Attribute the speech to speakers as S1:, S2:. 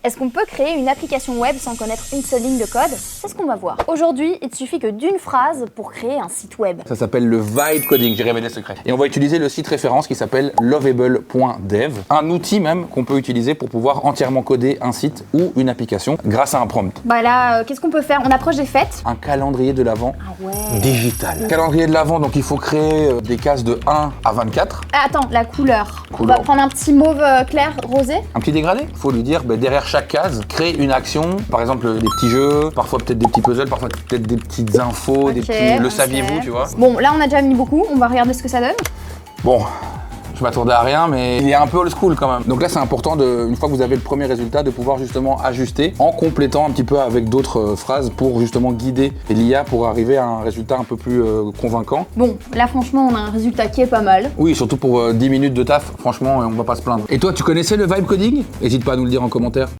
S1: Est-ce qu'on peut créer une application web sans connaître une seule ligne de code? C'est ce qu'on va voir. Aujourd'hui, il suffit que d'une phrase pour créer un site web.
S2: Ça s'appelle le vibe coding, j'ai révélé le secret. Et on va utiliser le site référence qui s'appelle lovable.dev, un outil même qu'on peut utiliser pour pouvoir entièrement coder un site ou une application grâce à un prompt.
S1: Bah là, qu'est-ce qu'on peut faire? On approche des fêtes.
S2: Un calendrier de l'Avent
S1: Ah ouais.
S2: digital. Calendrier de l'Avent, donc il faut créer des cases de 1 à 24.
S1: Ah, attends, la couleur. On
S2: Couleur.
S1: va prendre un petit mauve clair rosé.
S2: Un petit dégradé. Il faut lui dire derrière chaque case, crée une action, par exemple des petits jeux, parfois peut-être des petits puzzles, parfois peut-être des petites infos, des
S1: Ok,
S2: petits le
S1: ok.
S2: saviez-vous, tu vois.
S1: Bon, là on a déjà mis beaucoup, on va regarder ce que ça donne.
S2: Bon, je m'attendais à rien, mais il est un peu old school quand même. Donc là, c'est important, une fois que vous avez le premier résultat, de pouvoir justement ajuster en complétant un petit peu avec d'autres phrases pour justement guider l'IA pour arriver à un résultat un peu plus convaincant.
S1: Bon, là franchement on a un résultat qui est pas mal.
S2: Oui, surtout pour 10 minutes de taf, franchement, on va pas se plaindre. Et toi, tu connaissais le vibe coding? N'hésite pas à nous le dire en commentaire.